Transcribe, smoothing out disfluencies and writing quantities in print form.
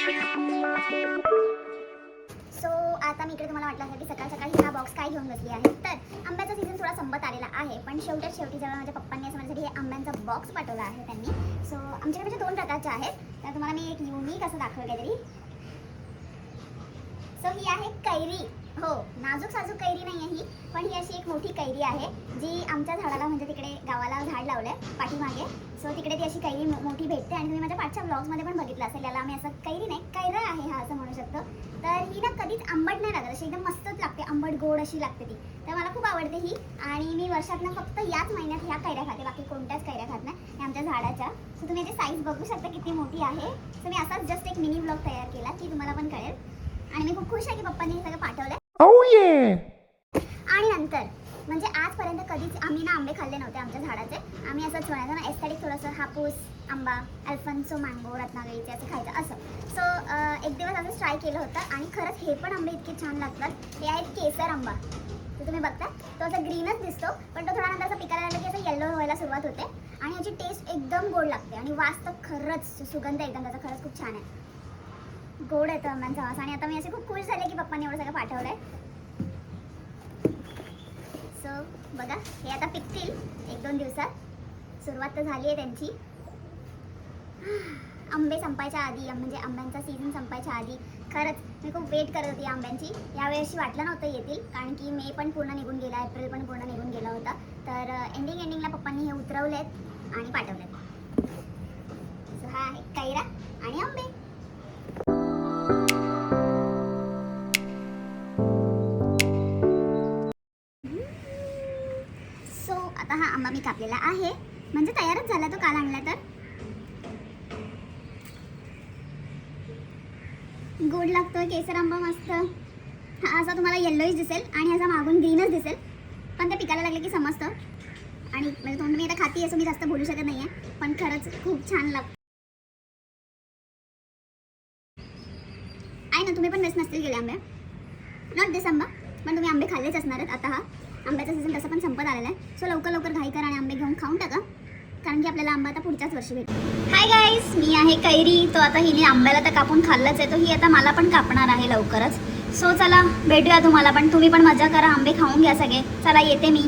So आता मी इकडे तुम्हाला वाटलं असेल की सकाळ सकाळी हा बॉक्स काय घेऊन बसली आहे. तर आंब्याचा सीझन थोडा संपत आलेला आहे, पण शेवटी जेव्हा माझ्या पप्पांनी असं माझ्यासाठी हे आंब्यांचा बॉक्स पाठवला आहे त्यांनी. सो आमच्याकडे म्हणजे 2 प्रकारचे आहेत, तर तुम्हाला मी एक युनिक असं दाखवलं काहीतरी. सो ही आहे कैरी. हो, नाजूक साजूक कैरी नाही आहे ही, पण ही अशी एक मोठी कैरी आहे जी आमच्या झाडाला म्हणजे तिकडे गावाला झाड लावलंय पाठीमागे. सो तिकडे ती अशी कैरी मोठी भेटते आणि तुम्ही माझ्या पाठच्या ब्लॉग्समध्ये पण बघितलं असेल. याला आम्ही असं कैरी नाही, कैरा आहे हा असं म्हणू शकतो. तर ही ना कधीच आंबट नाही लागत, अशी एकदम मस्तच लागते, आंबट गोड अशी लागते ती. तर मला खूप आवडते ही आणि मी वर्षातनं फक्त याच महिन्यात ह्या कैऱ्या खाते, बाकी कोणत्याच कैऱ्या खात नाही. हे आमच्या झाडाच्या. सो तुम्ही याची साईज बघू शकता किती मोठी आहे. सो मी असाच जस्ट एक मिनी ब्लॉग तयार केला की तुम्हाला पण कळेल. आणि मी खूप खुश आहे की पप्पांनी हे सगळं पाठवलंय. आणि नंतर म्हणजे आजपर्यंत कधीच आम्ही ना आंबे खाल्ले नव्हते आमच्या झाडाचे. आम्ही असंच म्हणायचं ना, एस्थेटिक थोडंसं हापूस आंबा, अल्फन्सो मँगो, रत्नागिरीचे असं खायचं असं. सो एक दिवस असं ट्राय केलं होतं आणि खरंच हे पण आंबे इतके छान लागतात. हे आहेत केसर आंबा. तर तुम्ही बघता तो असं ग्रीनच दिसतो, पण तो थोडा नंतर असं पिकायला लागला की असं येल्लो व्हायला सुरुवात होते आणि याची टेस्ट एकदम गोड लागते आणि वास तर खरंच सुगंध एकदम त्याचा खरंच खूप छान आहे. गोड येतं आंब्यांचा वास. आणि आता मी असे खूप खुश झाले की पप्पांनी एवढं सगळं पाठवलंय. सो बघा, हे आता पिकतील 1-2 दिवसात. सुरुवात तर झाली आहे त्यांची. आंबे संपायच्या आधी म्हणजे आंब्यांचा सीझन संपायच्या आधी खरंच मी खूप वेट करत होती आंब्यांची. यावेळेशी वाटलं नव्हतं येतील, कारण की मे पण पूर्ण निघून गेला, एप्रिल पण पूर्ण निघून गेला होता. तर एंडिंगला पप्पांनी हे उतरवलेत आणि पाठवलेत. सो हा आहे कैरा आणि आंबे. सो आता हा आंबा मी कापलेला आहे, म्हणजे तयारच झाला तो काल आणला. तर गोड लागतो केसर आंबा मस्त. हा असा तुम्हाला येल्लोइश दिसेल आणि असा मागून ग्रीनच दिसेल, पण ते पिकायला लागले की समजतं. आणि म्हणजे तुम्ही आता खाती असं मी जास्त बोलू शकत नाही आहे, पण खरंच खूप छान लागतं आहे ना. तुम्ही पण वेस्ट नसतील गेले आंबे, नॉट दिस आंबा, पण तुम्ही आंबे खाल्लेच असणार आहेत. आता हा आंब्याचा सीझन तसं पण संपत आलेला आहे. सो लवकर घाई करा आणि आंबे घेऊन खाऊन टाका, कारण की आपल्याला आंबा आता पुढच्याच वर्षी भेटेल. हाय गाईस, मी आहे कैरी. तो आता हिने आंब्याला तर कापून खाल्लंच आहे, तो ही आता मला पण कापणार आहे लवकरच. सो चला भेटूया तुम्हाला पण. तुम्ही पण मजा करा, आंबे खाऊन घ्या सगळे. चला येते मी.